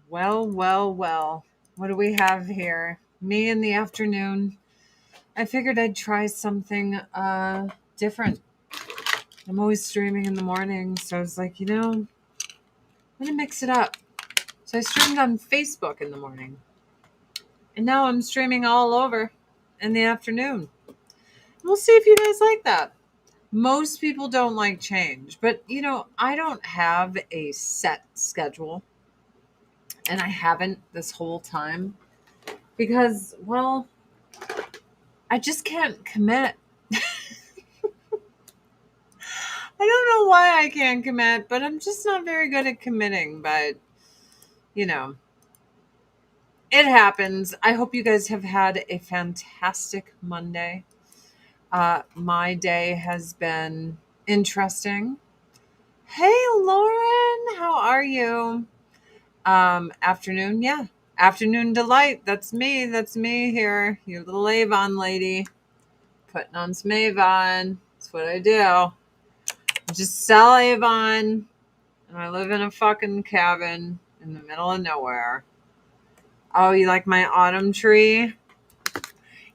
Well, well, well. What do we have here? Me in the afternoon. I figured I'd try something different. I'm always streaming in the morning, so I was like, I'm gonna mix it up. So I streamed on Facebook in the morning. And now I'm streaming all over in the afternoon. We'll see if you guys like that. Most people don't like change, but I don't have a set schedule, and I haven't this whole time because, well, I just can't commit. I don't know why I can't commit, but I'm just not very good at committing. But, you know, it happens. I hope you guys have had a fantastic Monday. My day has been interesting. Hey, Lauren, how are you? Afternoon, yeah. Afternoon delight. That's me. That's me here. Your little Avon lady. Putting on some Avon. That's what I do. I just sell Avon. And I live in a fucking cabin in the middle of nowhere. Oh, you like my autumn tree?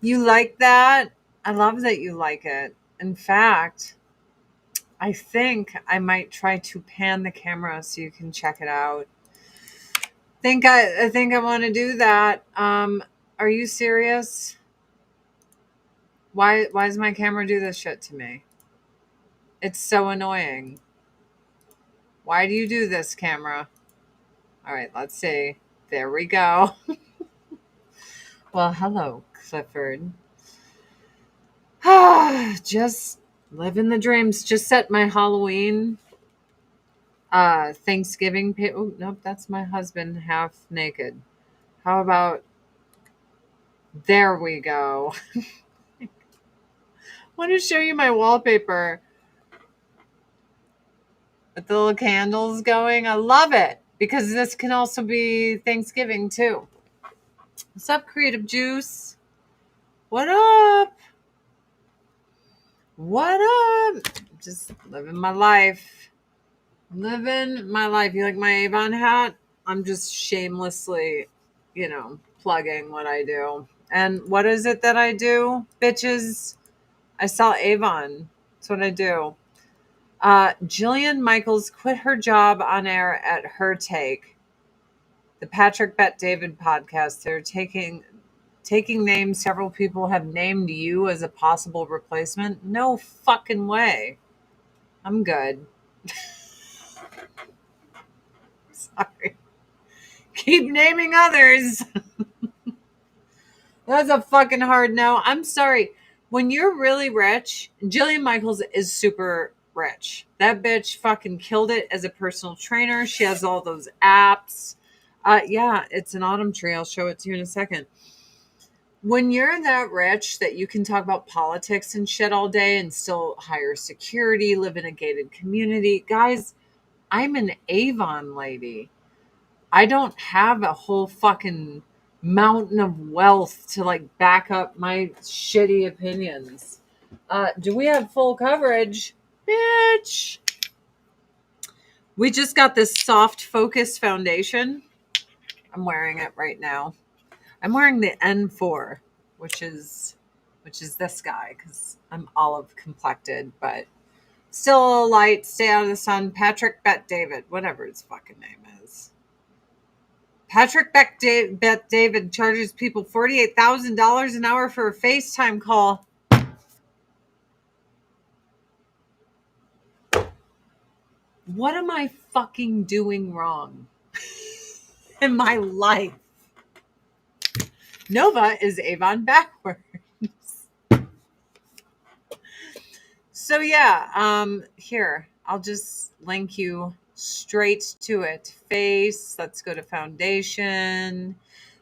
You like that? I love that you like it. In fact, I think I might try to pan the camera so you can check it out. I think I want to do that. Are you serious? Why does my camera do this shit to me? It's so annoying. Why do you do this, camera? All right, let's see. There we go. Well, hello, Clifford. Just living the dreams. Just set my Halloween, Thanksgiving. Oh, nope, that's my husband half naked. How about there we go. I want to show you my wallpaper with the little candles going. I love it because this can also be Thanksgiving too. What's up, Creative Juice? What up? What up? Just living my life. Living my life. You like my Avon hat? I'm just shamelessly, plugging what I do. And what is it that I do, bitches? I sell Avon. That's what I do. Jillian Michaels quit her job on air at Her Take, the Patrick Bet David podcast. They're taking names. Several people have named you as a possible replacement. No fucking way. I'm good. Sorry. Keep naming others. That's a fucking hard no. I'm sorry. When you're really rich, Jillian Michaels is super rich. That bitch fucking killed it as a personal trainer. She has all those apps. Yeah, it's an autumn tree. I'll show it to you in a second. When you're that rich that you can talk about politics and shit all day and still hire security, live in a gated community, guys, I'm an Avon lady. I don't have a whole fucking mountain of wealth to like back up my shitty opinions. Do we have full coverage? Bitch. We just got this soft focus foundation. I'm wearing it right now. I'm wearing the N4, which is this guy because I'm olive complected, but still a little light. Stay out of the sun. Patrick Bet David, whatever his fucking name is. Patrick Bet David charges people $48,000 an hour for a FaceTime call. What am I fucking doing wrong in my life? Nova is Avon backwards. So yeah, here, I'll just link you straight to it. Face, let's go to foundation.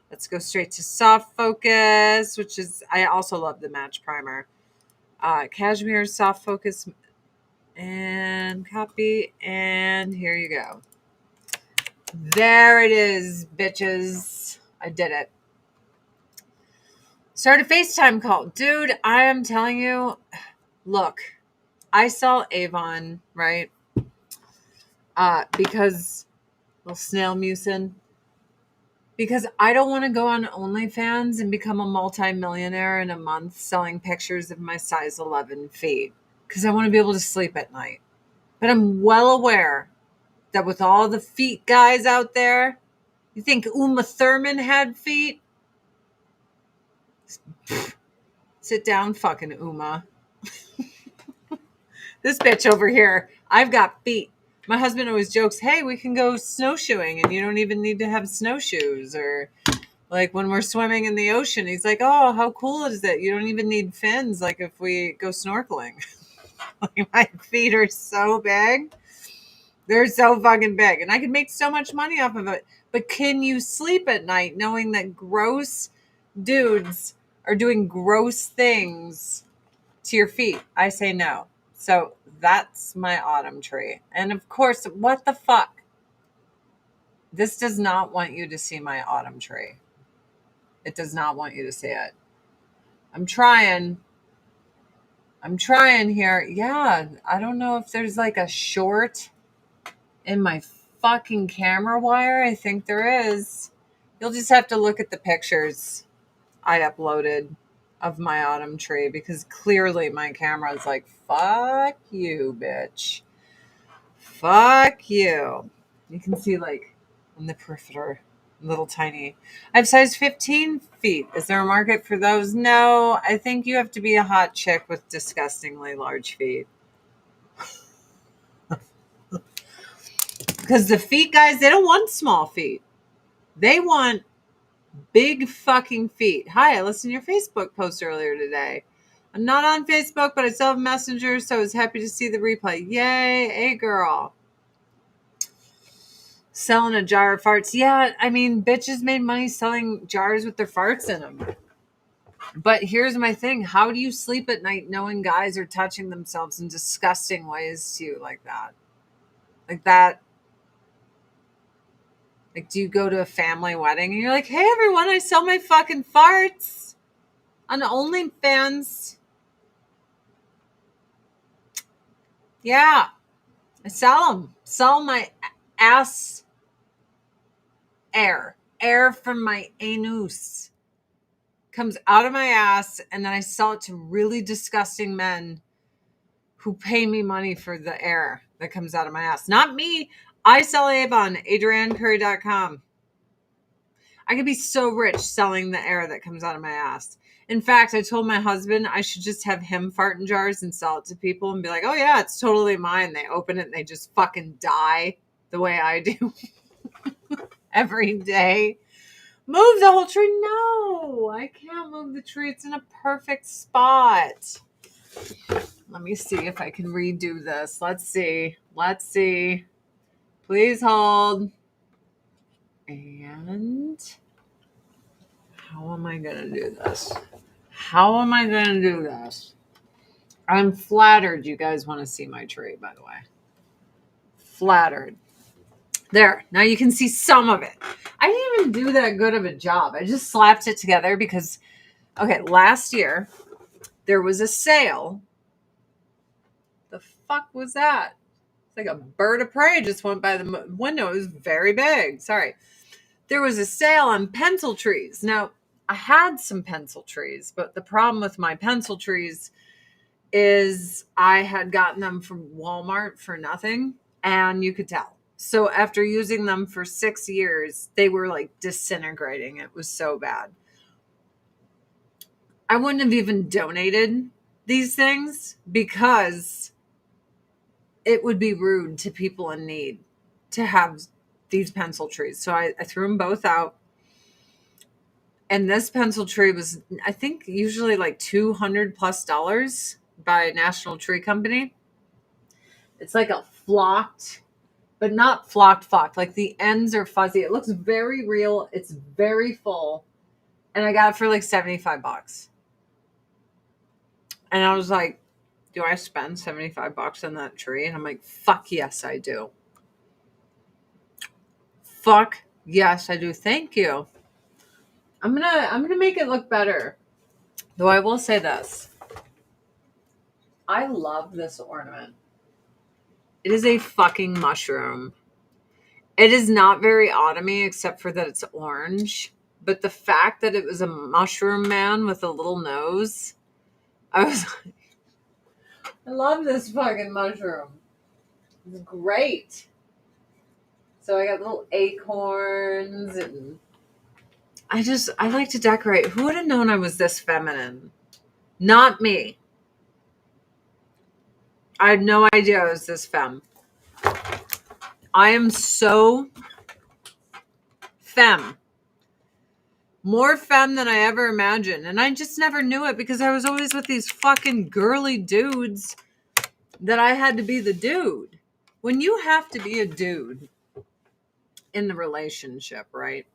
Let's go straight to soft focus, which is, I also love the match primer. Cashmere soft focus and copy, and here you go. There it is, bitches. I did it. Start a FaceTime call. Dude, I am telling you, look, I sell Avon, right? Because little snail mucin. because I don't want to go on OnlyFans and become a multimillionaire in a month selling pictures of my size 11 feet because I want to be able to sleep at night. But I'm well aware that with all the feet guys out there, you think Uma Thurman had feet? Sit down, fucking Uma. This bitch over here, I've got feet. My husband always jokes, hey, we can go snowshoeing and you don't even need to have snowshoes. Or like when we're swimming in the ocean, he's like, oh, how cool is that? You don't even need fins. Like if we go snorkeling. Like, my feet are so big. They're so fucking big. And I can make so much money off of it. But can you sleep at night knowing that gross dudes are doing gross things to your feet? I say no. So that's my autumn tree. And of course, what the fuck? This does not want you to see my autumn tree. It does not want you to see it. I'm trying here. Yeah, I don't know if there's like a short in my fucking camera wire. I think there is. You'll just have to look at the pictures I uploaded of my autumn tree because clearly my camera is like, fuck you, bitch. Fuck you. You can see like in the periphery, little tiny. I have size 15 feet. Is there a market for those? No, I think you have to be a hot chick with disgustingly large feet. Because the feet guys, they don't want small feet. They want big fucking feet. Hi, I listened to your Facebook post earlier today. I'm not on Facebook, but I still have Messenger, so I was happy to see the replay. Yay, hey girl. Selling a jar of farts. Yeah, I mean, bitches made money selling jars with their farts in them. But here's my thing. How do you sleep at night knowing guys are touching themselves in disgusting ways to you like that? Like that. Like, do you go to a family wedding and you're like, hey, everyone, I sell my fucking farts on OnlyFans. Yeah, I sell them. Sell my ass air. Air from my anus comes out of my ass, and then I sell it to really disgusting men who pay me money for the air that comes out of my ass. Not me. I sell Avon, AdrianneCurry.com. I could be so rich selling the air that comes out of my ass. In fact, I told my husband I should just have him fart in jars and sell it to people and be like, oh yeah, it's totally mine. They open it and they just fucking die the way I do every day. Move the whole tree. No, I can't move the tree. It's in a perfect spot. Let me see if I can redo this. Let's see. Please hold. And how am I going to do this? I'm flattered you guys want to see my tree, by the way. Flattered. There. Now you can see some of it. I didn't even do that good of a job. I just slapped it together because, okay, last year there was a sale. The fuck was that? It's like a bird of prey just went by the window. It was very big. Sorry. There was a sale on pencil trees. Now, I had some pencil trees, but the problem with my pencil trees is I had gotten them from Walmart for nothing, and you could tell. So after using them for 6 years, they were like disintegrating. It was so bad. I wouldn't have even donated these things because it would be rude to people in need to have these pencil trees. So I threw them both out. And this pencil tree was, I think, usually like $200+ by National Tree Company. It's like a flocked, but not flocked. Like the ends are fuzzy. It looks very real. It's very full. And I got it for like $75. And I was like, do I spend $75 on that tree? And I'm like, fuck yes, I do. Fuck yes, I do. Thank you. I'm gonna make it look better. Though I will say this. I love this ornament. It is a fucking mushroom. It is not very autumny except for that it's orange. But the fact that it was a mushroom man with a little nose, I was like, I love this fucking mushroom. It's great. So I got little acorns and I like to decorate. Who would have known I was this feminine? Not me. I had no idea I was this femme. I am so femme. More femme than I ever imagined. And I just never knew it because I was always with these fucking girly dudes that I had to be the dude. When you have to be a dude in the relationship, right?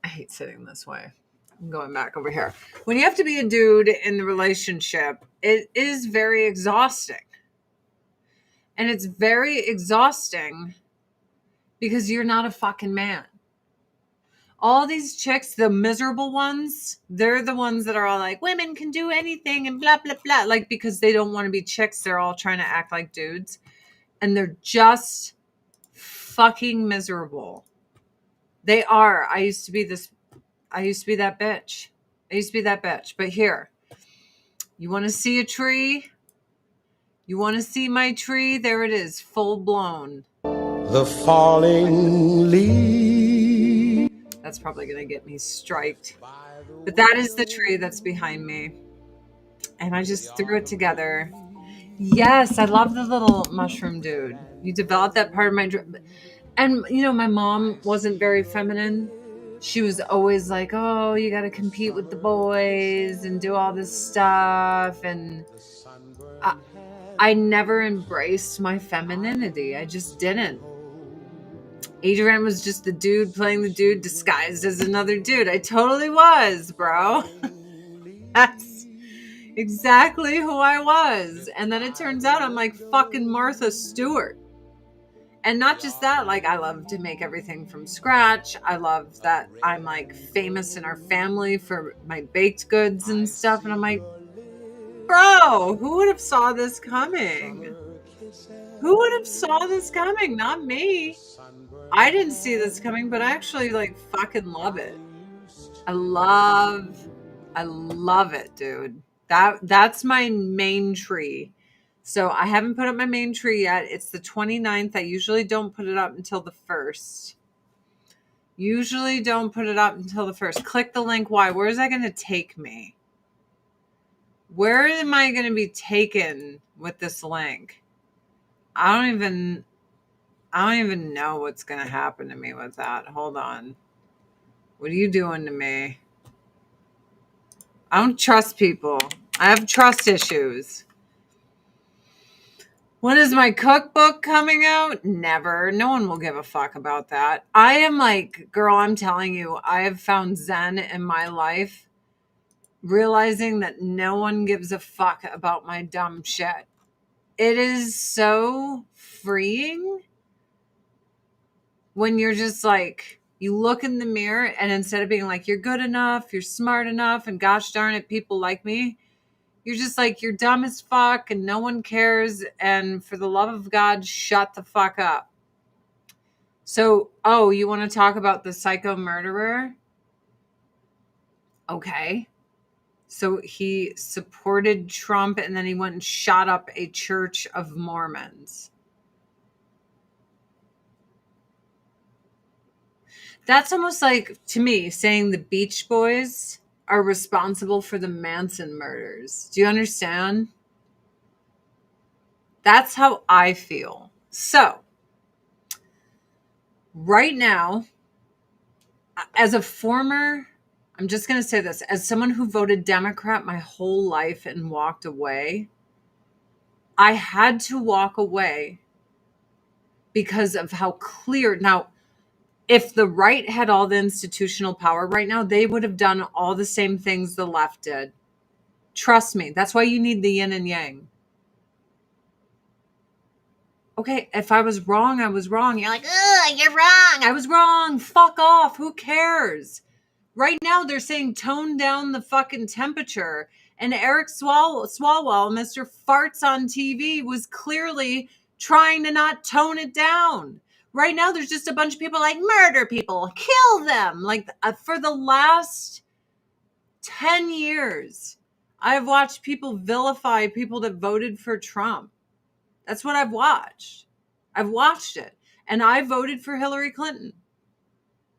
I hate sitting this way. I'm going back over here. When you have to be a dude in the relationship, it is very exhausting. And it's very exhausting because you're not a fucking man. All these chicks, the miserable ones, they're the ones that are all like, women can do anything and blah, blah, blah. Like, because they don't want to be chicks, they're all trying to act like dudes. And they're just fucking miserable. They are. I used to be that bitch. But here, you want to see a tree? You want to see my tree? There it is, full blown. The falling leaves. That's probably going to get me striked. But that is the tree that's behind me. And I just threw it together. Yes, I love the little mushroom dude. You developed that part of my dream. And, my mom wasn't very feminine. She was always like, oh, you got to compete with the boys and do all this stuff. And I never embraced my femininity. I just didn't. Adrian was just the dude playing the dude disguised as another dude. I totally was, bro. That's exactly who I was. And then it turns out I'm like fucking Martha Stewart. And not just that, like, I love to make everything from scratch. I love that I'm like famous in our family for my baked goods and stuff. And I'm like, bro, who would have saw this coming? Who would have saw this coming? Not me. I didn't see this coming, but I actually like fucking love it. I love it, dude. That's my main tree. So I haven't put up my main tree yet. It's the 29th. I usually don't put it up until the 1st. Click the link. Why? Where is that going to take me? Where am I going to be taken with this link? I don't even know what's going to happen to me with that. Hold on. What are you doing to me? I don't trust people. I have trust issues. When is my cookbook coming out? Never. No one will give a fuck about that. I am like, girl, I'm telling you, I have found Zen in my life, realizing that no one gives a fuck about my dumb shit. It is so freeing when you're just like, you look in the mirror and instead of being like, you're good enough, you're smart enough, and gosh darn it, people like me, you're just like, you're dumb as fuck and no one cares. And for the love of God, shut the fuck up. So, you want to talk about the psycho murderer? Okay. So he supported Trump and then he went and shot up a church of Mormons. That's almost like, to me, saying the Beach Boys are responsible for the Manson murders. Do you understand? That's how I feel. So, right now, as a former, I'm just going to say this, as someone who voted Democrat my whole life and walked away, I had to walk away because of how clear. Now, if the right had all the institutional power right now, they would have done all the same things the left did. Trust me. That's why you need the yin and yang. Okay, if I was wrong, I was wrong. You're like, ugh, you're wrong. I was wrong. Fuck off. Who cares? Right now, they're saying tone down the fucking temperature. And Eric Swalwell, Mr. Farts on TV, was clearly trying to not tone it down. right now there's just a bunch of people like murder people, kill them. Like for the last 10 years, I've watched people vilify people that voted for Trump. That's what I've watched. I've watched it. And I voted for Hillary Clinton.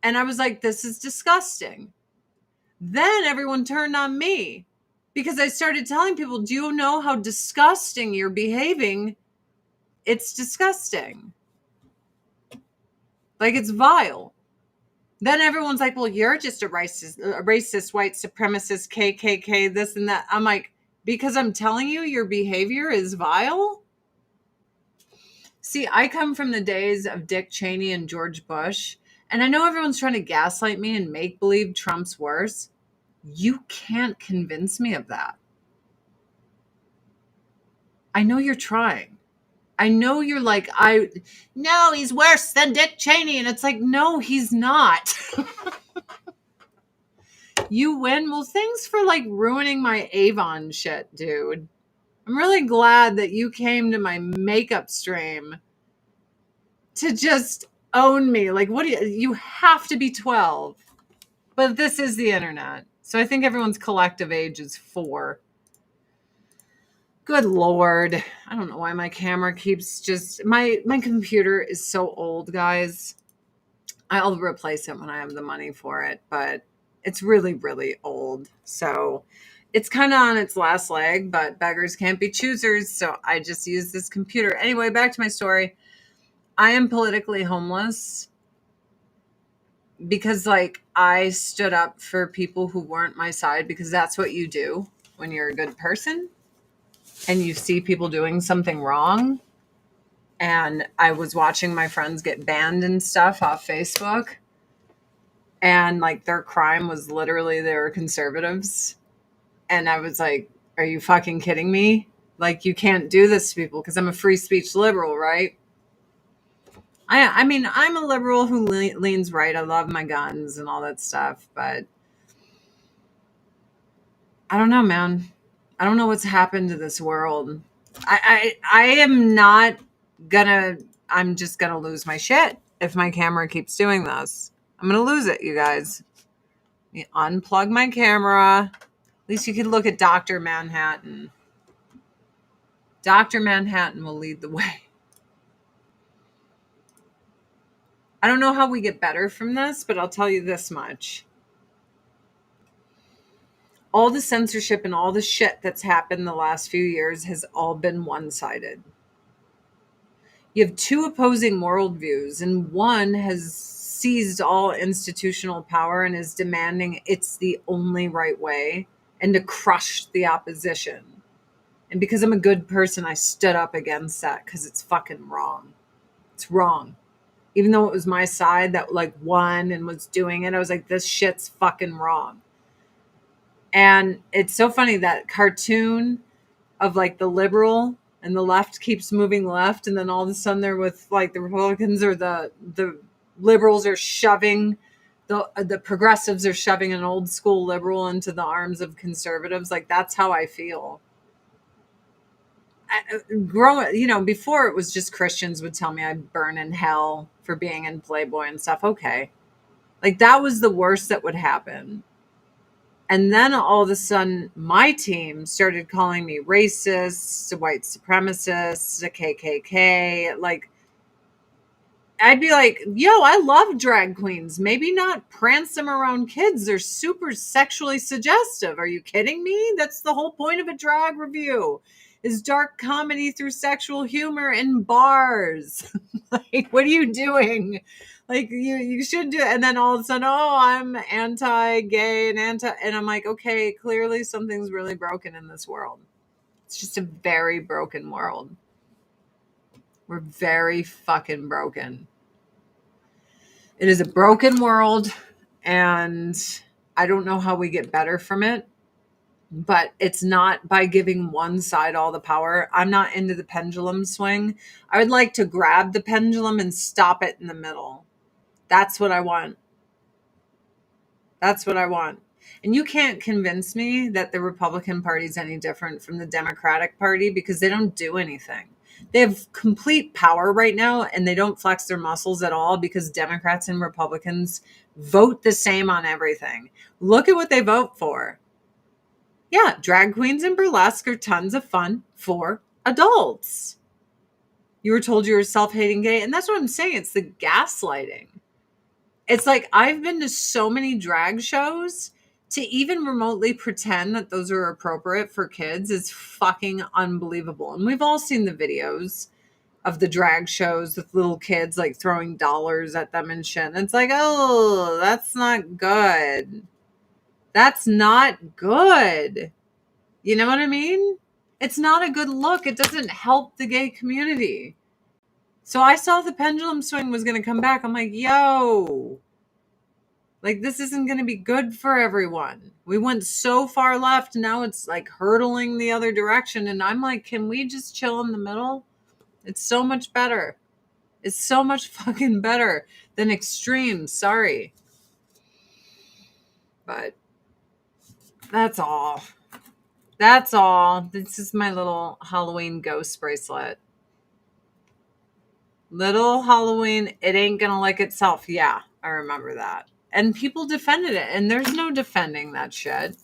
And I was like, this is disgusting. Then everyone turned on me because I started telling people, do you know how disgusting you're behaving? It's disgusting. Like, it's vile. Then everyone's like, well, you're just a racist white supremacist, KKK, this and that. I'm like, because I'm telling you your behavior is vile? See, I come from the days of Dick Cheney and George Bush, and I know everyone's trying to gaslight me and make believe Trump's worse. You can't convince me of that. I know you're trying. I know you're like, no, he's worse than Dick Cheney. And it's like, no, he's not. You win. Well, thanks for like ruining my Avon shit, dude. I'm really glad that you came to my makeup stream to just own me. Like, what do you have to be 12. But this is the internet. So I think everyone's collective age is 4. Good Lord. I don't know why my camera keeps just my computer is so old, guys. I'll replace it when I have the money for it, but it's really, really old. So it's kind of on its last leg, but beggars can't be choosers. So I just use this computer. Anyway, back to my story. I am politically homeless because like I stood up for people who weren't my side, because that's what you do when you're a good person and you see people doing something wrong. And I was watching my friends get banned and stuff off Facebook. And like their crime was literally they were conservatives. And I was like, are you fucking kidding me? Like, you can't do this to people, because I'm a free speech liberal, right? I mean, I'm a liberal who leans right. I love my guns and all that stuff. But I don't know, man. I don't know what's happened to this world. I am not gonna, I'm just gonna lose my shit if my camera keeps doing this. I'm gonna lose it, you guys. Unplug my camera. At least you could look at Dr. Manhattan. Dr. Manhattan will lead the way. I don't know how we get better from this, but I'll tell you this much. All the censorship and all the shit that's happened the last few years has all been one-sided. You have 2 opposing worldviews, and one has seized all institutional power and is demanding it's the only right way and to crush the opposition. And because I'm a good person, I stood up against that because it's fucking wrong. It's wrong. Even though it was my side that like won and was doing it, I was like, this shit's fucking wrong. And it's so funny, that cartoon of like the liberal and the left keeps moving left, and then all of a sudden they're with like the Republicans, or the liberals are shoving the progressives are shoving an old school liberal into the arms of conservatives. Like, that's how I feel. Growing, before it was just Christians would tell me I'd burn in hell for being in Playboy and stuff. Okay. Like, that was the worst that would happen. And then all of a sudden, my team started calling me racist, a white supremacist, a KKK. Like, I'd be like, yo, I love drag queens. Maybe not prance them around kids. They're super sexually suggestive. Are you kidding me? That's the whole point of a drag review, is dark comedy through sexual humor in bars. Like, what are you doing? Like, you should do it. And then all of a sudden, oh, I'm anti-gay and I'm like, okay, clearly something's really broken in this world. It's just a very broken world. We're very fucking broken. It is a broken world, and I don't know how we get better from it, but it's not by giving one side all the power. I'm not into the pendulum swing. I would like to grab the pendulum and stop it in the middle. That's what I want. That's what I want. And you can't convince me that the Republican Party is any different from the Democratic Party, because they don't do anything. They have complete power right now, and they don't flex their muscles at all because Democrats and Republicans vote the same on everything. Look at what they vote for. Yeah, drag queens and burlesque are tons of fun for adults. You were told you were self-hating gay, and that's what I'm saying. It's the gaslighting. It's like I've been to so many drag shows, to even remotely pretend that those are appropriate for kids is fucking unbelievable. And we've all seen the videos of the drag shows with little kids like throwing dollars at them and shit. And it's like, oh, that's not good. That's not good. You know what I mean? It's not a good look. It doesn't help the gay community. So I saw the pendulum swing was going to come back. I'm like, yo, like this isn't going to be good for everyone. We went so far left. Now it's like hurtling the other direction. And I'm like, can we just chill in the middle? It's so much better. It's so much fucking better than extreme. Sorry. But that's all. That's all. This is my little Halloween ghost bracelet. Little Halloween, it ain't gonna like itself. Yeah, I remember that. And people defended it, and there's no defending that shit.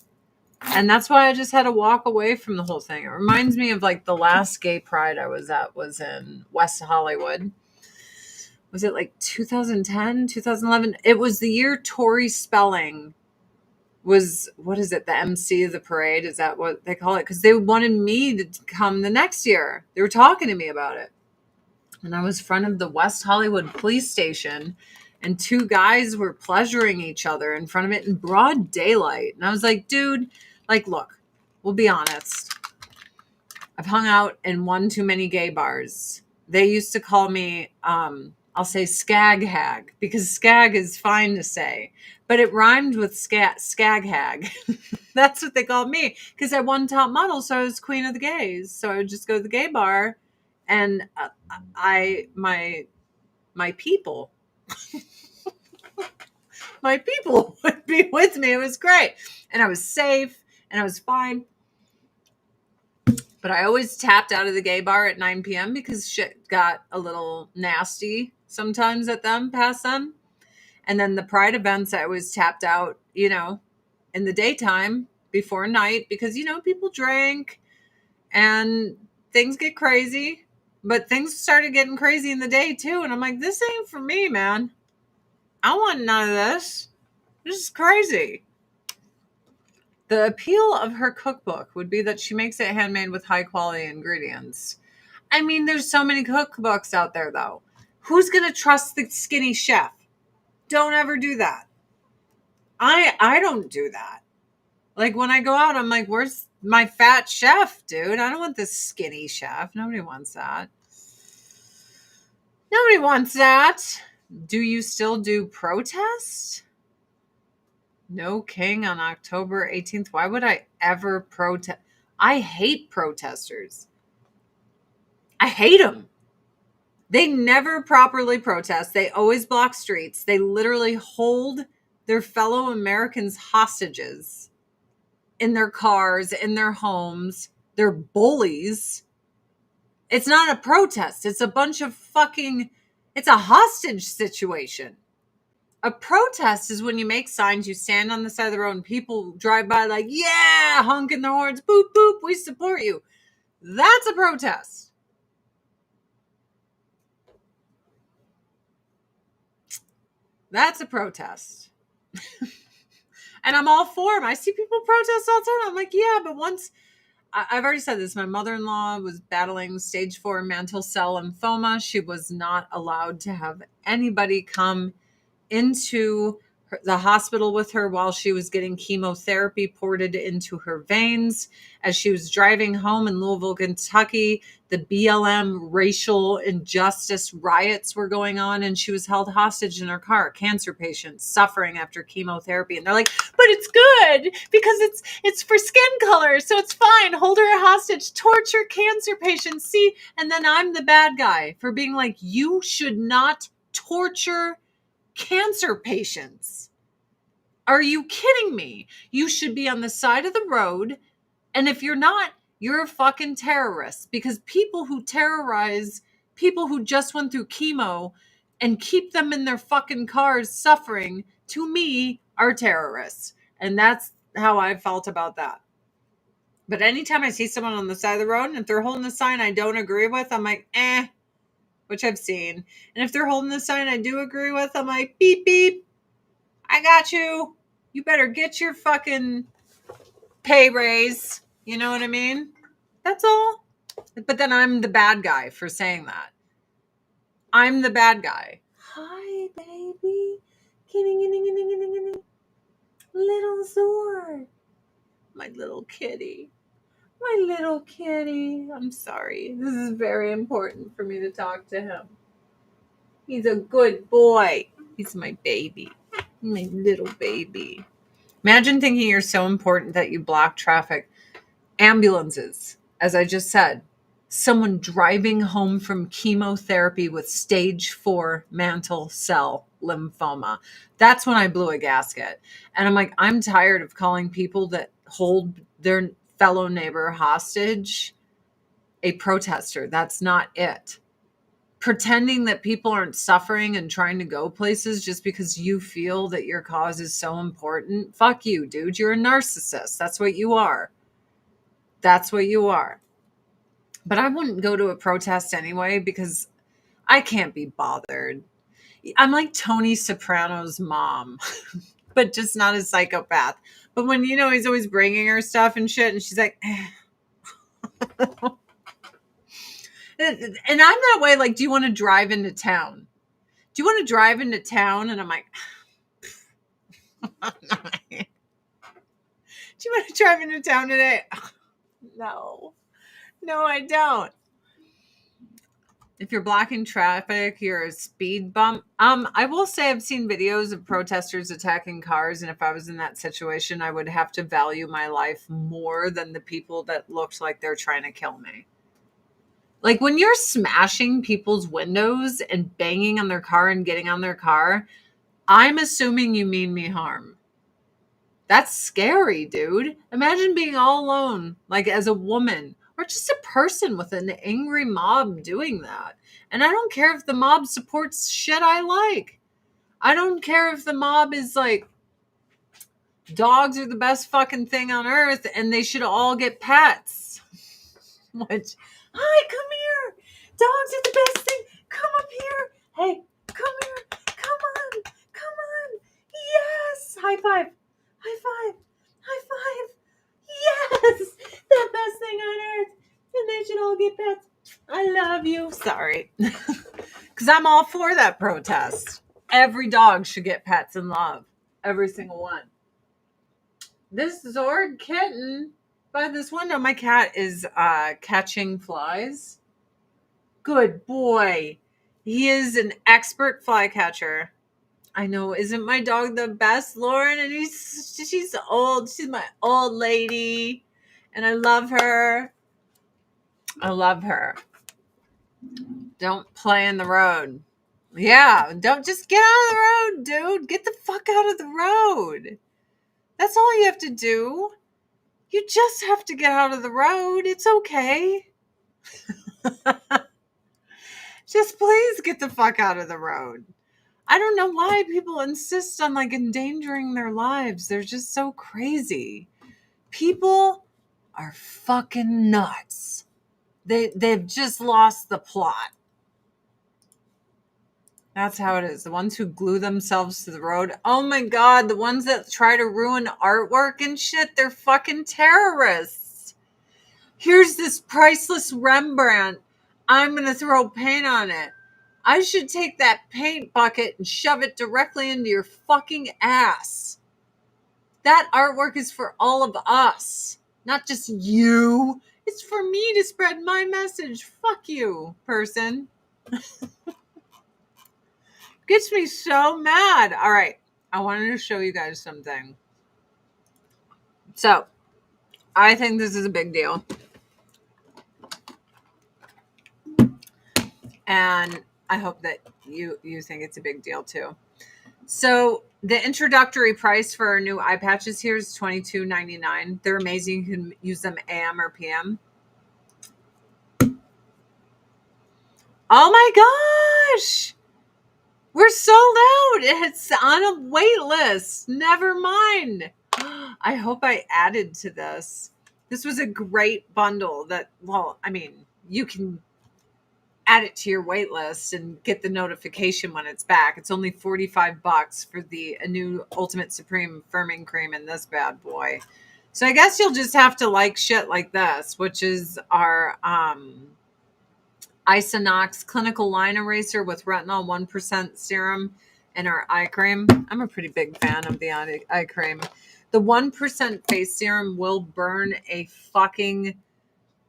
And that's why I just had to walk away from the whole thing. It reminds me of like the last gay pride I was at was in West Hollywood. Was it like 2010, 2011? It was the year Tori Spelling was, what is it, the MC of the parade? Is that what they call it? Because they wanted me to come the next year. They were talking to me about it. And I was in front of the West Hollywood police station, and two guys were pleasuring each other in front of it in broad daylight. And I was like, dude, like, look, we'll be honest. I've hung out in one too many gay bars. They used to call me, I'll say skag hag, because skag is fine to say, but it rhymed with skag hag. That's what they called me, because I won top model, so I was queen of the gays. So I would just go to the gay bar, and my people, my people would be with me. It was great, and I was safe, and I was fine. But I always tapped out of the gay bar at 9 p.m. because shit got a little nasty sometimes at them, past them. And then the pride events, I always tapped out, you know, in the daytime before night because, you know, people drink and things get crazy. But things started getting crazy in the day too. And I'm like, this ain't for me, man. I want none of this. This is crazy. The appeal of her cookbook would be that she makes it handmade with high quality ingredients. I mean, there's so many cookbooks out there, though. Who's going to trust the skinny chef? Don't ever do that. I don't do that. Like when I go out, I'm like, where's my fat chef, dude? I don't want this skinny chef. Nobody wants that. Nobody wants that. Do you still do protest? No king on October 18th. Why would I ever protest? I hate protesters. I hate them. They never properly protest. They always block streets. They literally hold their fellow Americans hostages in their cars, in their homes. They're bullies. It's not a protest. It's a bunch of fucking, it's a hostage situation. A protest is when you make signs, you stand on the side of the road and people drive by like, yeah, honking their horns, boop, boop, we support you. That's a protest. That's a protest. And I'm all for them. I see people protest all the time. I'm like, yeah, but once, I've already said this, my mother-in-law was battling stage 4 mantle cell lymphoma. She was not allowed to have anybody come into the hospital with her while she was getting chemotherapy ported into her veins. As she was driving home in Louisville, Kentucky, the BLM racial injustice riots were going on, and she was held hostage in her car. Cancer patient suffering after chemotherapy, and they're like, "But it's good because it's for skin color, so it's fine. Hold her hostage, torture cancer patients." See, and then I'm the bad guy for being like, "You should not torture cancer patients. Are you kidding me? You should be on the side of the road. And if you're not, you're a fucking terrorist, because people who terrorize people who just went through chemo and keep them in their fucking cars suffering, to me, are terrorists. And that's how I felt about that. But anytime I see someone on the side of the road and if they're holding a sign I don't agree with, I'm like, which I've seen. And if they're holding the sign I do agree with, I'm like, beep, beep, I got you. You better get your fucking pay raise. You know what I mean? That's all. But then I'm the bad guy for saying that. I'm the bad guy. Hi, baby. Little Zord. My little kitty. My little kitty. I'm sorry. This is very important for me to talk to him. He's a good boy. He's my baby. My little baby. Imagine thinking you're so important that you block traffic. Ambulances, as I just said. Someone driving home from chemotherapy with stage 4 mantle cell lymphoma. That's when I blew a gasket. And I'm like, I'm tired of calling people that hold their fellow neighbor hostage a protester. That's not it. Pretending that people aren't suffering and trying to go places just because you feel that your cause is so important. Fuck you, dude. You're a narcissist. That's what you are. That's what you are. But I wouldn't go to a protest anyway because I can't be bothered. I'm like Tony Soprano's mom, but just not a psychopath. But when, he's always bringing her stuff and shit, and she's like, and I'm that way. Like, do you want to drive into town? Do you want to drive into town? And I'm like, do you want to drive into town today? No, I don't. If you're blocking traffic, you're a speed bump. I will say I've seen videos of protesters attacking cars, and if I was in that situation, I would have to value my life more than the people that looked like they're trying to kill me. Like when you're smashing people's windows and banging on their car and getting on their car, I'm assuming you mean me harm. That's scary, dude. Imagine being all alone, like as a woman or just a person with an angry mob doing that. And I don't care if the mob supports shit I like. I don't care if the mob is like, dogs are the best fucking thing on earth and they should all get pets. Which, hi, come here. Dogs are the best thing. Come up here. Hey, come here. Come on. Come on. Yes. High five. High five. High five. Yes. The best thing on earth. And they should all get pets. I love you. Sorry. Because I'm all for that protest. Every dog should get pets and love. Every single one. This Zord kitten by this window, my cat is catching flies. Good boy. He is an expert fly catcher. I know, isn't my dog the best, Lauren? And she's old. She's my old lady. And I love her. I love her. Don't play in the road. Yeah, don't just get out of the road, dude. Get the fuck out of the road. That's all you have to do. You just have to get out of the road. It's okay. Just please get the fuck out of the road. I don't know why people insist on like endangering their lives. They're just so crazy. People are fucking nuts. They've just lost the plot. That's how it is. The ones who glue themselves to the road. Oh my God. The ones that try to ruin artwork and shit. They're fucking terrorists. Here's this priceless Rembrandt. I'm going to throw paint on it. I should take that paint bucket and shove it directly into your fucking ass. That artwork is for all of us. Not just you. It's for me to spread my message. Fuck you, person. Gets me so mad. All right. I wanted to show you guys something. So, I think this is a big deal. And I hope that you think it's a big deal too. So, the introductory price for our new eye patches here is $22.99. They're amazing. You can use them AM or PM. Oh my gosh! We're sold out. It's on a wait list. Never mind. I hope I added to this. This was a great bundle that, well, I mean, you can add it to your wait list and get the notification when it's back. It's only $45 for the a new Ultimate Supreme firming cream in this bad boy. So I guess you'll just have to like shit like this, which is our Isonox clinical line eraser with retinol 1% serum and our eye cream. I'm a pretty big fan of the eye cream. The 1% face serum will burn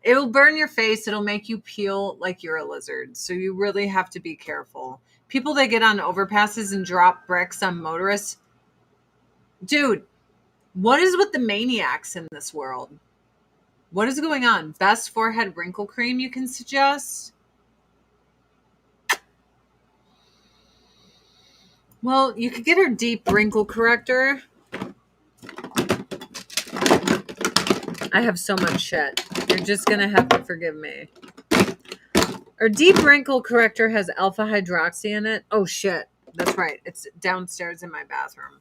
it'll burn your face. It'll make you peel like you're a lizard. So you really have to be careful. People that get on overpasses and drop bricks on motorists. Dude, what is with the maniacs in this world? What is going on? Best forehead wrinkle cream you can suggest? Well, you could get her deep wrinkle corrector. I have so much shit. You're just going to have to forgive me. Our deep wrinkle corrector has alpha hydroxy in it. Oh, shit. That's right. It's downstairs in my bathroom.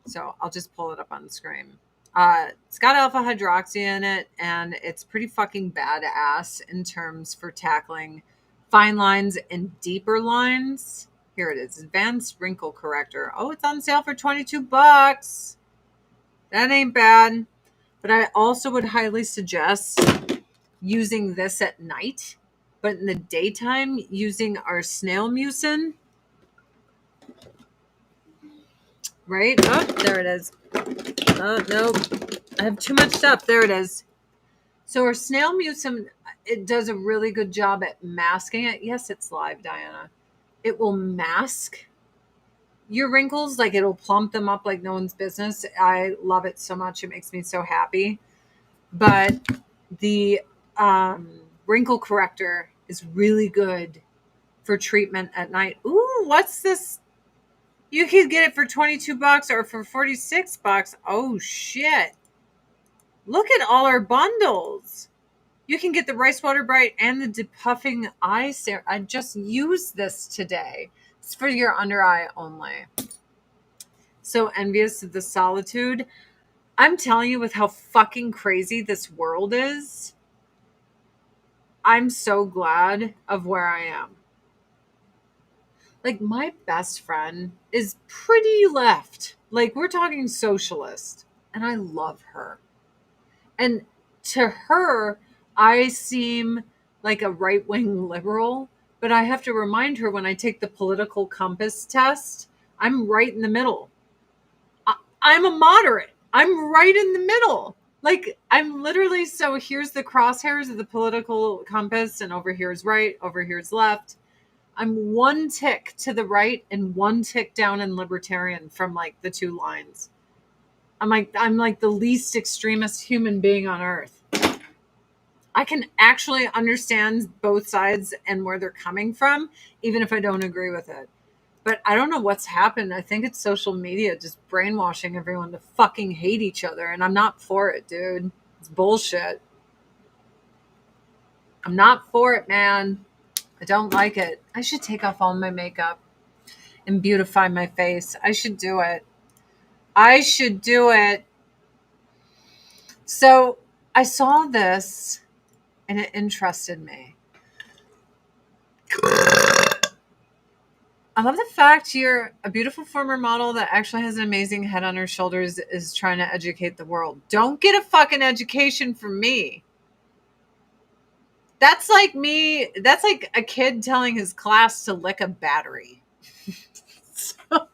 So I'll just pull it up on the screen. It's got alpha hydroxy in it, and it's pretty fucking badass in terms for tackling fine lines and deeper lines. Here it is. Advanced wrinkle corrector. Oh, it's on sale for $22. That ain't bad. But I also would highly suggest using this at night, but in the daytime using our snail mucin. Right? Oh, there it is. Oh, no. I have too much stuff. There it is. So our snail mucin, it does a really good job at masking it. Yes, it's live, Diana. It will mask your wrinkles. Like, it'll plump them up like no one's business. I love it so much. It makes me so happy. But the wrinkle corrector is really good for treatment at night. Ooh, what's this? You could get it for $22 or for $46. Oh, shit. Look at all our bundles. You can get the Rice Water Bright and the Depuffing Eye Serum. I just used this today. It's for your under eye only. So envious of the solitude. I'm telling you, with how fucking crazy this world is, I'm so glad of where I am. Like, my best friend is pretty left. Like, we're talking socialist. And I love her. And to her, I seem like a right-wing liberal. But I have to remind her when I take the political compass test, I'm right in the middle. I'm a moderate. I'm right in the middle. Like, I'm literally, so here's the crosshairs of the political compass, and over here is right, over here is left. I'm one tick to the right and one tick down in libertarian from like the two lines. I'm like the least extremist human being on earth. I can actually understand both sides and where they're coming from, even if I don't agree with it. But I don't know what's happened. I think it's social media just brainwashing everyone to fucking hate each other. And I'm not for it, dude. It's bullshit. I'm not for it, man. I don't like it. I should take off all my makeup and beautify my face. I should do it. I should do it. So I saw this and it interested me. I love the fact you're a beautiful former model that actually has an amazing head on her shoulders is trying to educate the world. Don't get a fucking education from me. That's like me. That's like a kid telling his class to lick a battery. So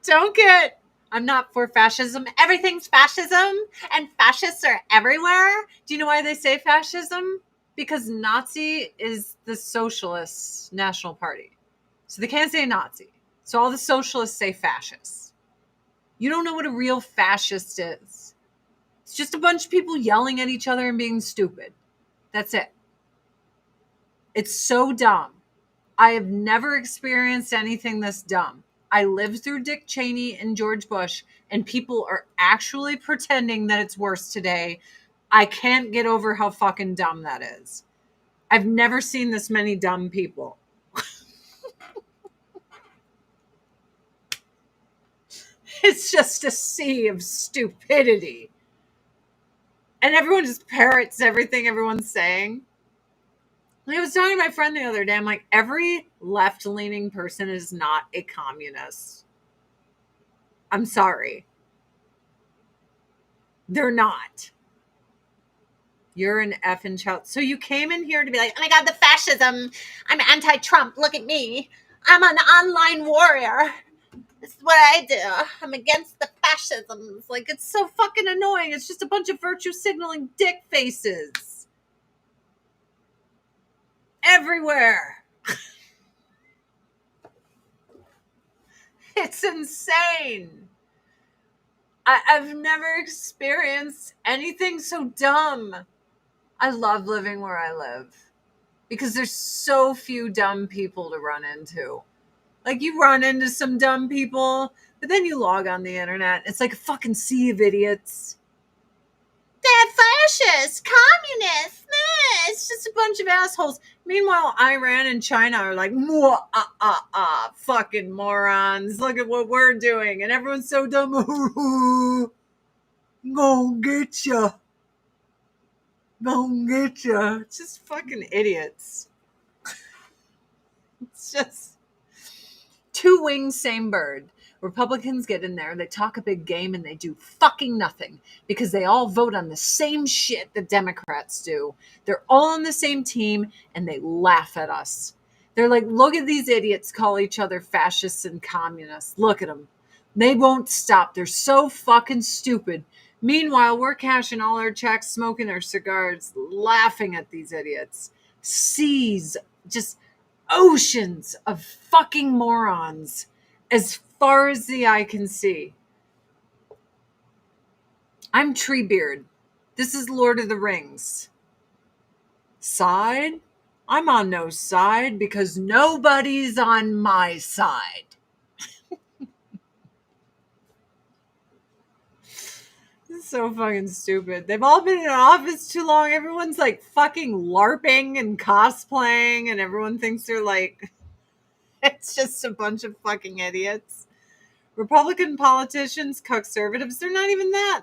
don't get, I'm not for fascism. Everything's fascism and fascists are everywhere. Do you know why they say fascism? Because Nazi is the socialist national party. So they can't say Nazi. So all the socialists say fascist. You don't know what a real fascist is. It's just a bunch of people yelling at each other and being stupid. That's it. It's so dumb. I have never experienced anything this dumb. I lived through Dick Cheney and George Bush, and people are actually pretending that it's worse today. I can't get over how fucking dumb that is. I've never seen this many dumb people. It's just a sea of stupidity. And everyone just parrots everything everyone's saying. I was talking to my friend the other day. I'm like, every left leaning person is not a communist. I'm sorry. They're not. You're an effing child. So you came in here to be like, oh my God, the fascism. I'm anti Trump. Look at me. I'm an online warrior. This is what I do. I'm against the fascism. It's like, it's so fucking annoying. It's just a bunch of virtue signaling dick faces everywhere. It's insane. I've never experienced anything so dumb. I love living where I live because there's so few dumb people to run into. Like, you run into some dumb people, but then you log on the internet. It's like a fucking sea of idiots. They're fascists, communists. It's just a bunch of assholes. Meanwhile, Iran and China are like, fucking morons. Look at what we're doing. And everyone's so dumb. Gonna get ya. Gonna get ya. It's just fucking idiots. It's just two wings, same bird. Republicans get in there, they talk a big game, and they do fucking nothing because they all vote on the same shit that Democrats do. They're all on the same team, and they laugh at us. They're like, look at these idiots call each other fascists and communists. Look at them. They won't stop. They're so fucking stupid. Meanwhile, we're cashing all our checks, smoking our cigars, laughing at these idiots. Seas, just oceans of fucking morons as far as the eye can see. I'm Treebeard. This is Lord of the Rings. Side? I'm on no side because nobody's on my side. This is so fucking stupid. They've all been in office too long. Everyone's like fucking LARPing and cosplaying, and everyone thinks they're like, it's just a bunch of fucking idiots. Republican politicians, conservatives, they're not even that.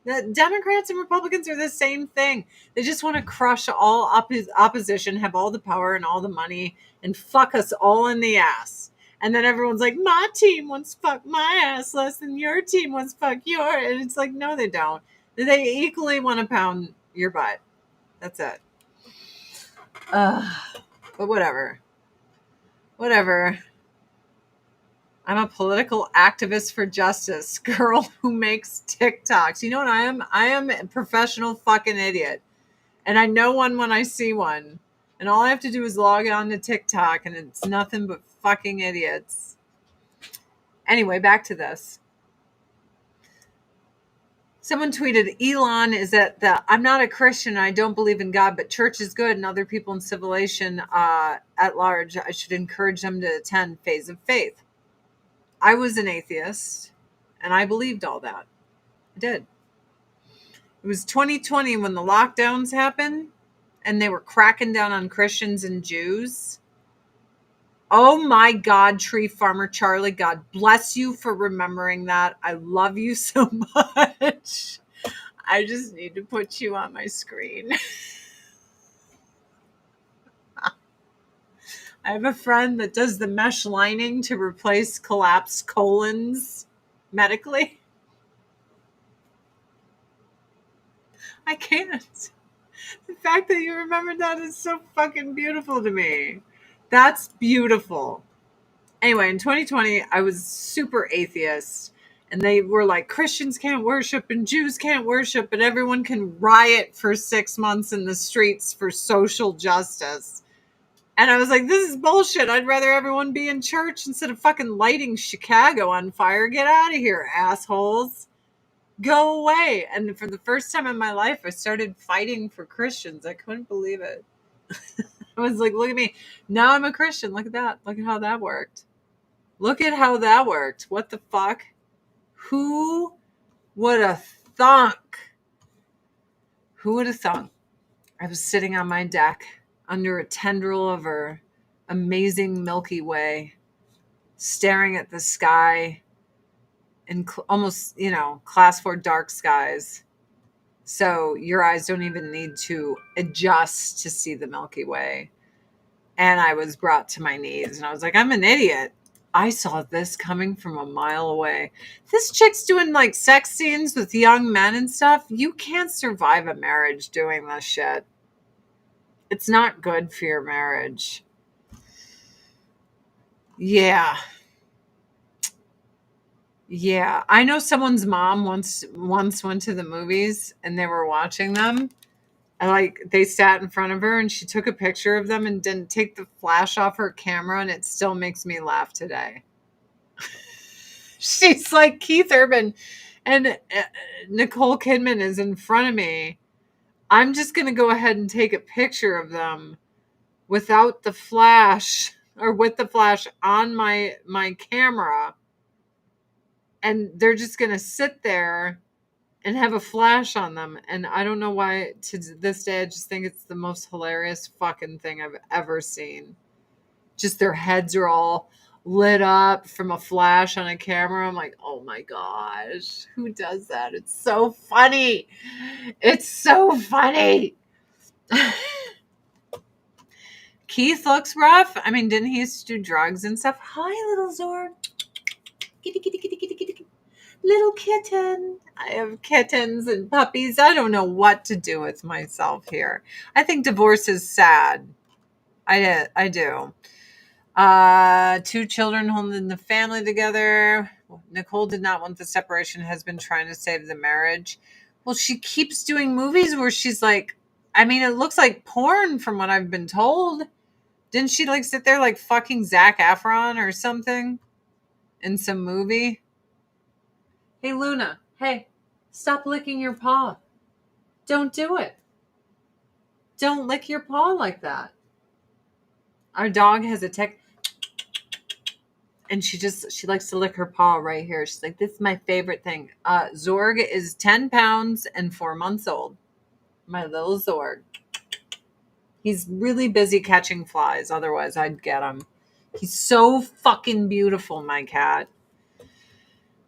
The Democrats and Republicans are the same thing. They just want to crush all opposition, have all the power and all the money, and fuck us all in the ass. And then everyone's like, my team wants to fuck my ass less than your team wants to fuck your. And it's like, no, they don't. They equally want to pound your butt. That's it. But whatever. Whatever. I'm a political activist for justice, girl who makes TikToks. You know what I am? I am a professional fucking idiot. And I know one when I see one. And all I have to do is log on to TikTok, and it's nothing but fucking idiots. Anyway, back to this. Someone tweeted, Elon is at the, I'm not a Christian, I don't believe in God, but church is good, and other people in civilization at large, I should encourage them to attend phase of faith. I was an atheist, and I believed all that. I did. It was 2020 when the lockdowns happened, and they were cracking down on Christians and Jews. Oh my God, Tree Farmer Charlie, God bless you for remembering that. I love you so much. I just need to put you on my screen. I have a friend that does the mesh lining to replace collapsed colons medically. I can't. The fact that you remembered that is so fucking beautiful to me. That's beautiful. Anyway, in 2020, I was super atheist. And they were like, Christians can't worship and Jews can't worship, but everyone can riot for 6 months in the streets for social justice. And I was like, this is bullshit. I'd rather everyone be in church instead of fucking lighting Chicago on fire. Get out of here, assholes. Go away. And for the first time in my life, I started fighting for Christians. I couldn't believe it. I was like, look at me. Now I'm a Christian. Look at that. Look at how that worked. Look at how that worked. What the fuck? Who would have thunk? Who would have thunk? I was sitting on my deck under a tendril of her amazing Milky Way, staring at the sky in almost, class 4 dark skies. So your eyes don't even need to adjust to see the Milky Way. And I was brought to my knees and I was like, I'm an idiot. I saw this coming from a mile away. This chick's doing like sex scenes with young men and stuff. You can't survive a marriage doing this shit. It's not good for your marriage. Yeah. Yeah. I know someone's mom once went to the movies and they were watching them. And like they sat in front of her and she took a picture of them and didn't take the flash off her camera, and it still makes me laugh today. She's like, Keith Urban and Nicole Kidman is in front of me. I'm just going to go ahead and take a picture of them without the flash, or with the flash on my camera. And they're just going to sit there and have a flash on them. And I don't know why to this day, I just think it's the most hilarious fucking thing I've ever seen. Just their heads are all lit up from a flash on a camera. I'm like, oh my gosh, who does that? It's so funny. It's so funny. Keith looks rough. I mean, didn't he used to do drugs and stuff? Hi, little Zorg. Kitty, kitty, kitty, kitty, kitty. Little kitten. I have kittens and puppies. I don't know what to do with myself here. I think divorce is sad. I do. 2 children holding the family together. Nicole did not want the separation, has been trying to save the marriage. Well, she keeps doing movies where she's like, I mean, it looks like porn from what I've been told. Didn't she like sit there like fucking Zac Efron or something in some movie? Hey, Luna. Hey, stop licking your paw. Don't do it. Don't lick your paw like that. Our dog has a tech. And she likes to lick her paw right here. She's like, this is my favorite thing. Zorg is 10 pounds and 4 months old. My little Zorg. He's really busy catching flies. Otherwise, I'd get him. He's so fucking beautiful, my cat.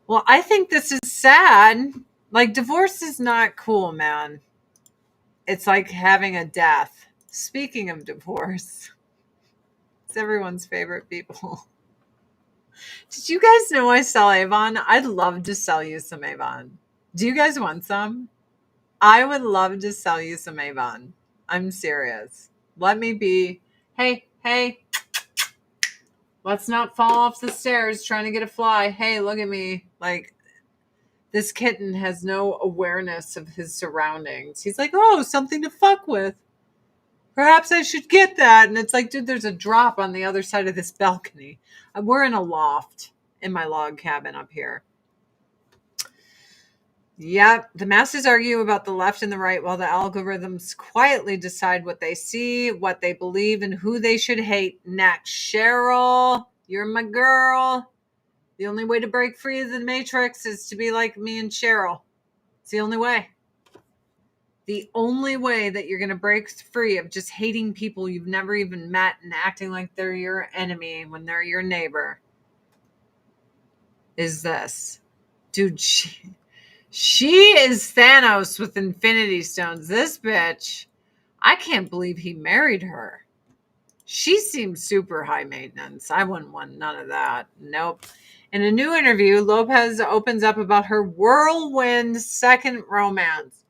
Well, I think this is sad. Like, divorce is not cool, man. It's like having a death. Speaking of divorce, it's everyone's favorite people. Did you guys know I sell Avon? I'd love to sell you some Avon. Do you guys want some? I would love to sell you some Avon. I'm serious. Let me be. Hey, let's not fall off the stairs trying to get a fly. Hey, look at me. Like, this kitten has no awareness of his surroundings. He's like, oh, something to fuck with. Perhaps I should get that. And it's like, dude, there's a drop on the other side of this balcony. We're in a loft in my log cabin up here. Yep. The masses argue about the left and the right while the algorithms quietly decide what they see, what they believe, and who they should hate next. Cheryl, you're my girl. The only way to break free of the matrix is to be like me and Cheryl. It's the only way. The only way that you're going to break free of just hating people you've never even met and acting like they're your enemy when they're your neighbor is this. Dude, she is Thanos with Infinity Stones. This bitch, I can't believe he married her. She seems super high maintenance. I wouldn't want none of that. Nope. In a new interview, Lopez opens up about her whirlwind second romance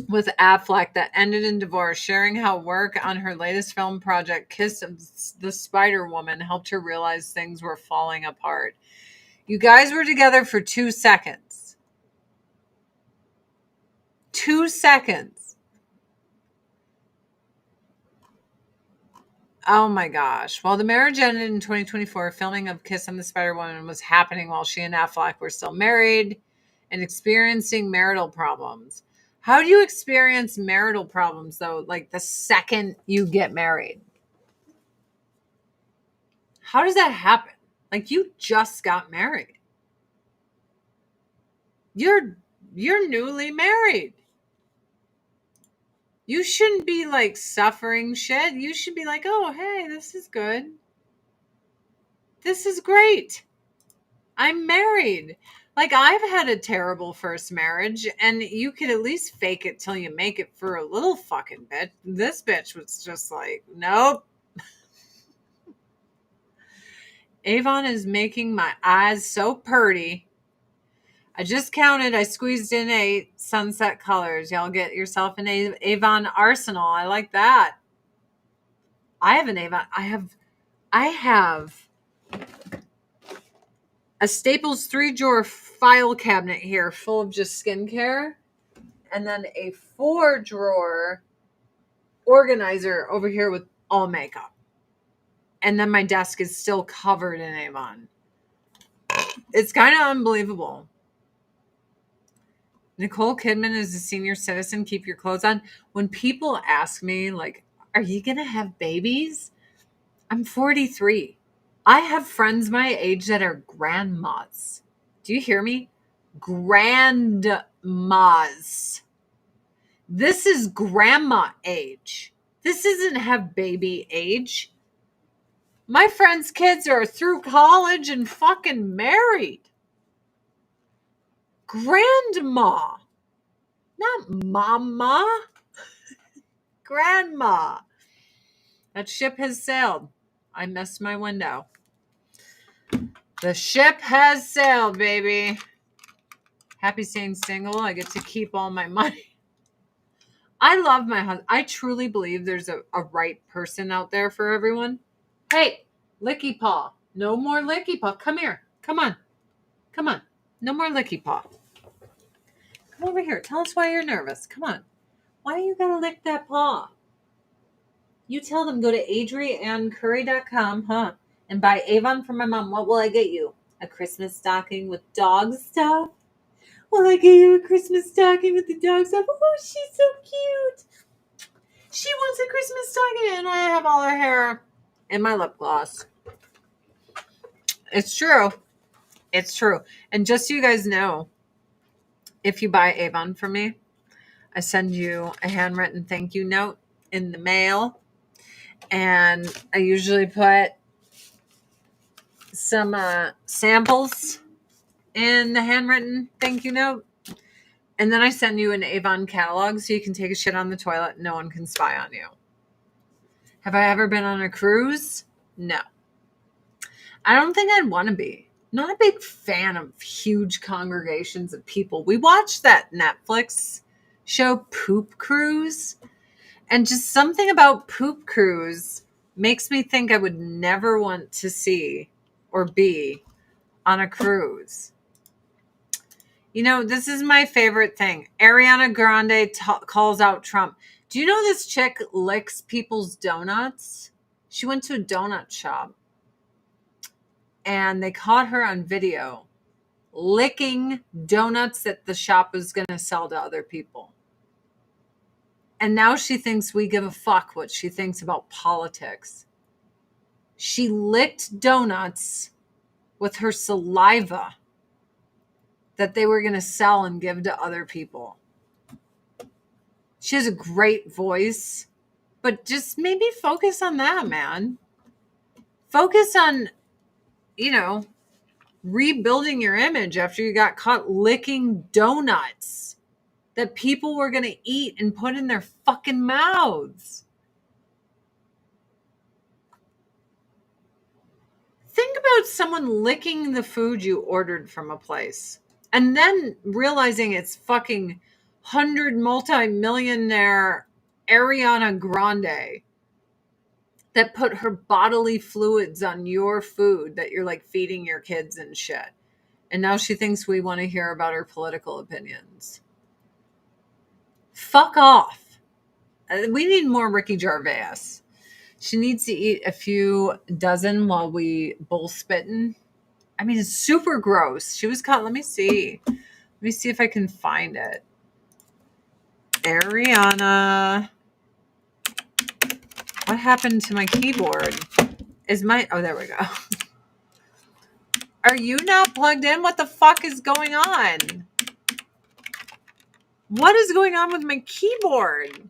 with Affleck that ended in divorce, sharing how work on her latest film project, Kiss of the Spider Woman, helped her realize things were falling apart. You guys were together for 2 seconds. 2 seconds. Oh my gosh. While the marriage ended in 2024, filming of Kiss and the Spider Woman was happening while she and Affleck were still married and experiencing marital problems. How do you experience marital problems, though, like the second you get married? How does that happen? Like, you just got married. You're newly married. You shouldn't be like suffering shit. You should be like, oh, hey, this is good. This is great. I'm married. Like, I've had a terrible first marriage, and you could at least fake it till you make it for a little fucking bit. This bitch was just like, nope. Avon is making my eyes so purty. I just counted. I squeezed in 8 sunset colors. Y'all get yourself an Avon arsenal. I like that. I have an Avon. I have a Staples 3-drawer file cabinet here full of just skincare, and then a 4-drawer organizer over here with all makeup. And then my desk is still covered in Avon. It's kind of unbelievable. Nicole Kidman is a senior citizen. Keep your clothes on. When people ask me, like, are you going to have babies? I'm 43. I have friends my age that are grandmas. Do you hear me? Grandmas. This is grandma age. This isn't have baby age. My friends' kids are through college and fucking married. Grandma. Not mama. Grandma. That ship has sailed. I missed my window. The ship has sailed, baby. Happy staying single. I get to keep all my money. I love my husband. I truly believe there's a right person out there for everyone. Hey, Licky Paw. No more Licky Paw. Come here. Come on. Come on. No more Licky Paw. Come over here. Tell us why you're nervous. Come on. Why you gotta lick that paw? You tell them, go to adriannecurry.com, huh? And buy Avon for my mom. What will I get you? A Christmas stocking with dog stuff? Will I get you a Christmas stocking with the dog stuff? Oh, she's so cute. She wants a Christmas stocking, and I have all her hair in my lip gloss. It's true. It's true. And just so you guys know, if you buy Avon from me, I send you a handwritten thank you note in the mail. And I usually put some samples in the handwritten thank you note. And then I send you an Avon catalog so you can take a shit on the toilet and no one can spy on you. Have I ever been on a cruise? No. I don't think I'd want to be. Not a big fan of huge congregations of people. We watched that Netflix show Poop Cruise. And just something about Poop Cruise makes me think I would never want to see or be on a cruise. You know, this is my favorite thing. Ariana Grande calls out Trump. Do you know this chick licks people's donuts? She went to a donut shop and they caught her on video licking donuts that the shop was going to sell to other people. And now she thinks we give a fuck what she thinks about politics. She licked donuts with her saliva that they were going to sell and give to other people. She has a great voice, but just maybe focus on that, man. Focus on, rebuilding your image after you got caught licking donuts that people were going to eat and put in their fucking mouths. Think about someone licking the food you ordered from a place and then realizing it's fucking 100 multi-millionaire Ariana Grande that put her bodily fluids on your food that you're like feeding your kids and shit. And now she thinks we want to hear about her political opinions. Fuck off. We need more Ricky Gervais. She needs to eat a few dozen while we bull spitting. I mean, it's super gross. She was caught. Let me see. Let me see if I can find it. Ariana. What happened to my keyboard? Oh, there we go. Are you not plugged in? What the fuck is going on? What is going on with my keyboard?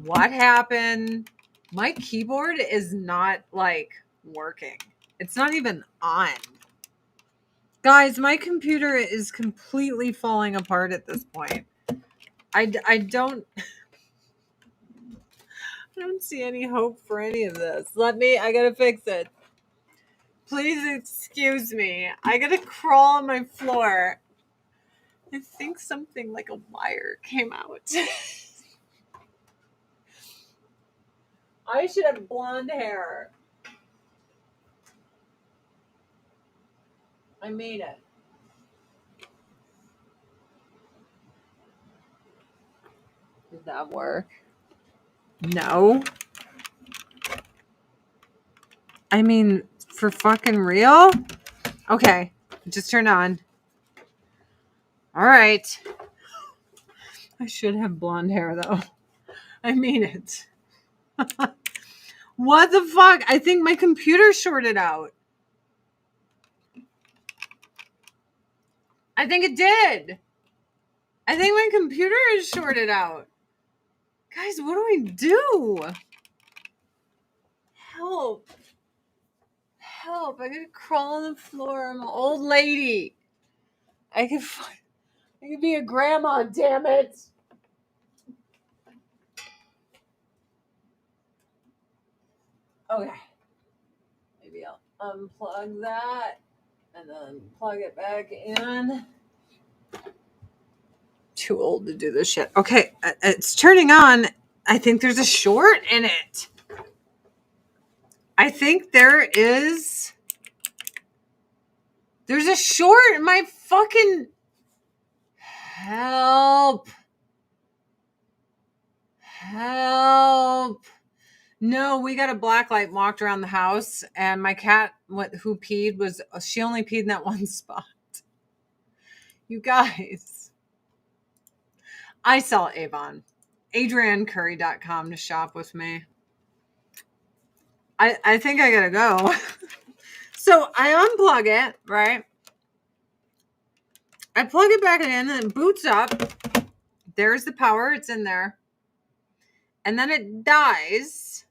What happened? My keyboard is not like working. It's not even on. Guys, my computer is completely falling apart at this point. I don't I don't see any hope for any of this. I gotta fix it. Please excuse me. I gotta crawl on my floor. I think something like a wire came out. I should have blonde hair. I made it. Did that work? No. I mean, for fucking real? Okay, just turn on. All right. I should have blonde hair though. I mean it. What the fuck? I think my computer shorted out. I think it did. I think my computer is shorted out. Guys, what do I do? Help. Help. I gotta crawl on the floor. I'm an old lady. I could be a grandma, damn it. Okay. Maybe I'll unplug that and then plug it back in. Too old to do this shit. Okay, it's turning on. I think there's a short in it. I think there's a short in my fucking help. Help. No, we got a black light and walked around the house, and my cat who peed she only peed in that one spot. You guys. I sell Avon. AdrianCurry.com to shop with me. I think I gotta go. So I unplug it, right? I plug it back in and it boots up. There's the power. It's in there. And then it dies.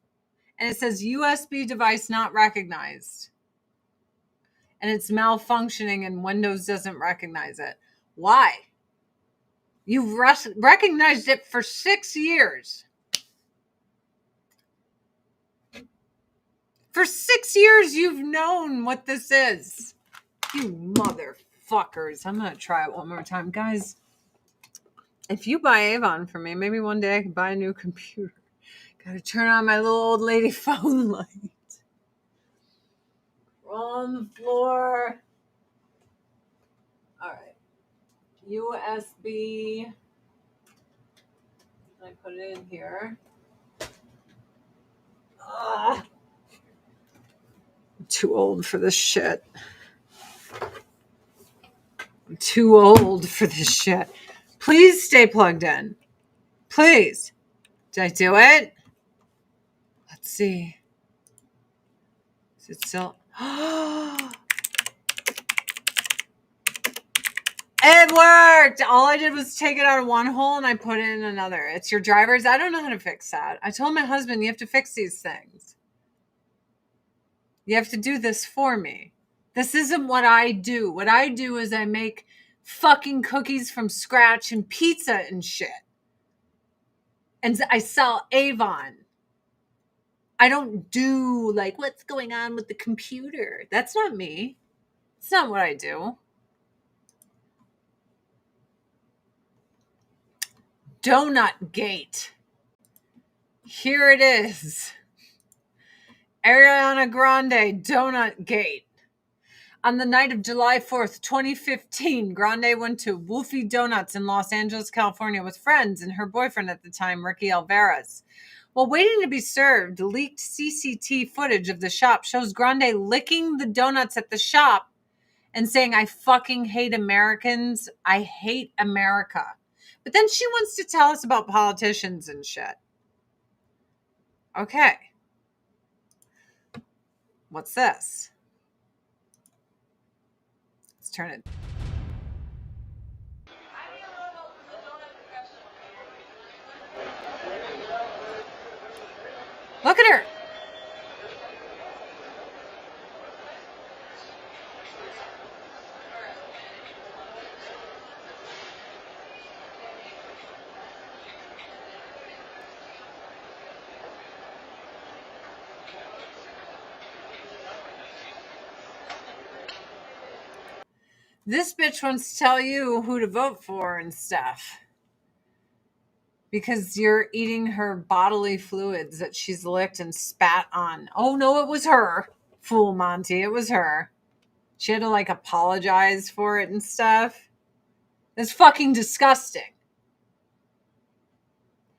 And it says USB device not recognized. And it's malfunctioning and Windows doesn't recognize it. Why? You've recognized it for 6 years. For 6 years, you've known what this is. You motherfuckers. I'm going to try it one more time. Guys, if you buy Avon for me, maybe one day I can buy a new computer. Got to turn on my little old lady phone light. On the floor. All right. USB. I put it in here. I'm too old for this shit. I'm too old for this shit. Please stay plugged in. Please. Did I do it? Let's see. Is it still? It worked. All I did was take it out of one hole and I put it in another. It's your driver's. I don't know how to fix that. I told my husband, you have to fix these things. You have to do this for me. This isn't what I do. What I do is I make fucking cookies from scratch and pizza and shit. And I sell Avon. I don't do like what's going on with the computer. That's not me. It's not what I do. Donut Gate. Here it is. Ariana Grande Donut Gate. On the night of July 4th, 2015, Grande went to Wolfie Donuts in Los Angeles, California with friends and her boyfriend at the time, Ricky Alvarez. While waiting to be served, leaked CCTV footage of the shop shows Grande licking the donuts at the shop and saying, I fucking hate Americans. I hate America. But then she wants to tell us about politicians and shit. Okay. What's this? Let's turn it. This bitch wants to tell you who to vote for and stuff because you're eating her bodily fluids that she's licked and spat on. Oh, no, it was her. Fool Monty. It was her. She had to like apologize for it and stuff. That's fucking disgusting.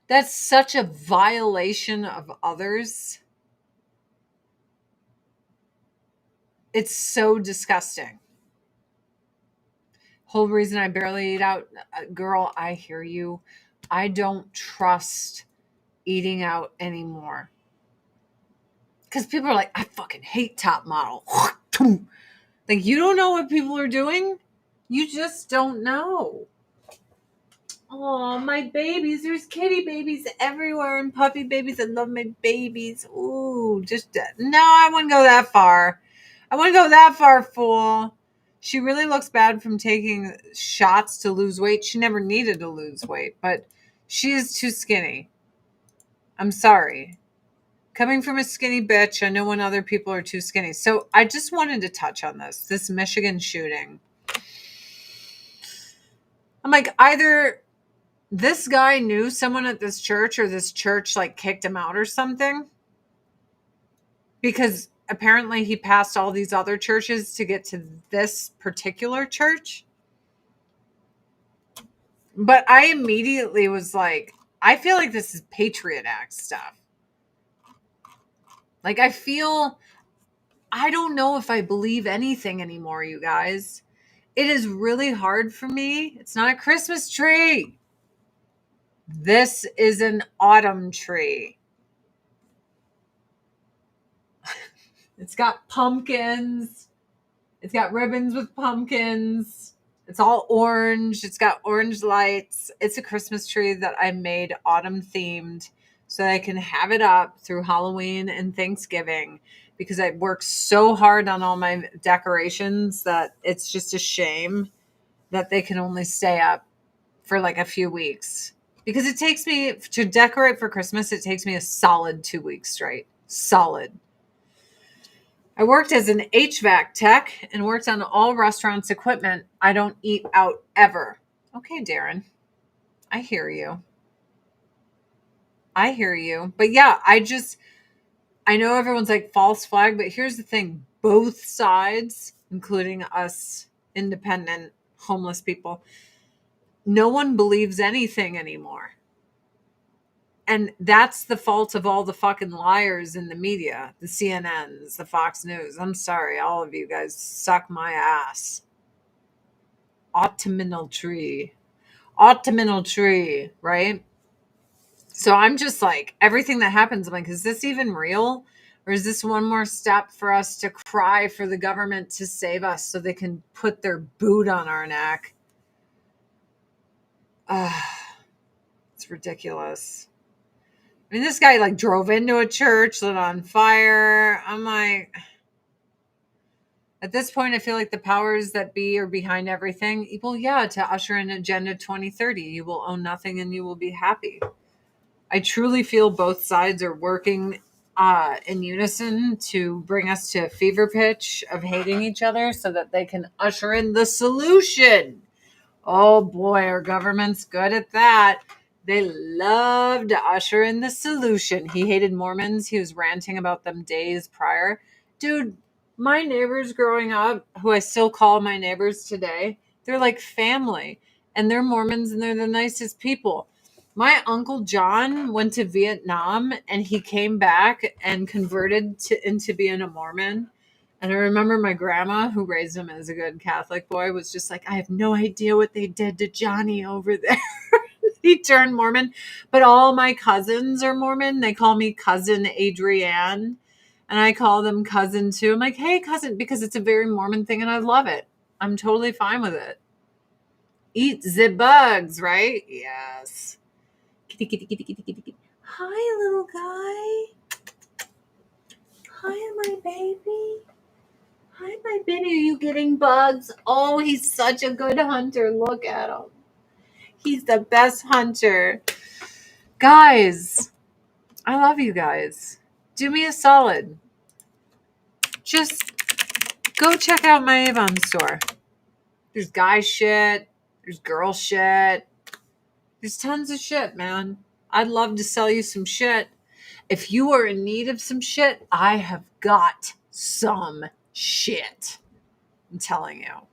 That's such a violation of others. It's so disgusting. Whole reason I barely eat out. Girl, I hear you. I don't trust eating out anymore. Because people are like, I fucking hate Top Model. Like, you don't know what people are doing? You just don't know. Oh, my babies. There's kitty babies everywhere and puppy babies. I love my babies. Ooh, just, no, I wouldn't go that far. I wouldn't go that far, fool. She really looks bad from taking shots to lose weight. She never needed to lose weight, but she is too skinny. I'm sorry. Coming from a skinny bitch, I know when other people are too skinny. So I just wanted to touch on this Michigan shooting. I'm like, either this guy knew someone at this church or this church like kicked him out or something. Because apparently he passed all these other churches to get to this particular church. But I immediately was like, I feel like this is Patriot Act stuff. Like, I don't know if I believe anything anymore, you guys. It is really hard for me. It's not a Christmas tree. This is an autumn tree. It's got pumpkins. It's got ribbons with pumpkins. It's all orange. It's got orange lights. It's a Christmas tree that I made autumn themed so that I can have it up through Halloween and Thanksgiving because I worked so hard on all my decorations that it's just a shame that they can only stay up for like a few weeks. Because it takes me to decorate for Christmas, it takes me a solid 2 weeks straight. Solid. I worked as an HVAC tech and worked on all restaurants' equipment. I don't eat out ever. Okay, Darren. I hear you. I hear you. But yeah, I know everyone's like false flag, but here's the thing. Both sides, including us independent homeless people, no one believes anything anymore. And that's the fault of all the fucking liars in the media, the CNNs, the Fox News. I'm sorry, all of you guys suck my ass. Autumnal tree, right? So I'm just like, everything that happens, I'm like, is this even real? Or is this one more step for us to cry for the government to save us so they can put their boot on our neck? It's ridiculous. I mean, this guy like drove into a church, lit on fire. I'm like, at this point, I feel like the powers that be are behind everything. Well, yeah, to usher in Agenda 2030, you will own nothing and you will be happy. I truly feel both sides are working in unison to bring us to a fever pitch of hating each other so that they can usher in the solution. Oh boy, our government's good at that. They love to usher in the solution. He hated Mormons. He was ranting about them days prior. Dude, my neighbors growing up, who I still call my neighbors today, they're like family. And they're Mormons and they're the nicest people. My Uncle John went to Vietnam and he came back and converted into being a Mormon. And I remember my grandma, who raised him as a good Catholic boy, was just like, I have no idea what they did to Johnny over there. He turned Mormon. But all my cousins are Mormon. They call me Cousin Adrienne. And I call them cousin too. I'm like, hey, cousin, because it's a very Mormon thing and I love it. I'm totally fine with it. Eat the bugs, right? Yes. Kitty, kitty, kitty, kitty, kitty, kitty. Hi, little guy. Hi, my baby. Hi, my baby. Are you getting bugs? Oh, he's such a good hunter. Look at him. He's the best hunter. Guys, I love you guys. Do me a solid. Just go check out my Avon store. There's guy shit. There's girl shit. There's tons of shit, man. I'd love to sell you some shit. If you are in need of some shit, I have got some shit. I'm telling you.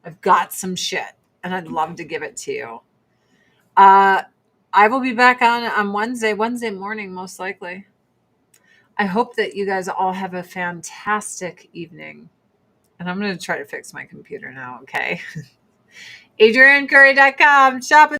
I've got some shit, and I'd love to give it to you. I will be back on Wednesday morning, most likely. I hope that you guys all have a fantastic evening. And I'm going to try to fix my computer now, okay? AdrianCurry.com. Shop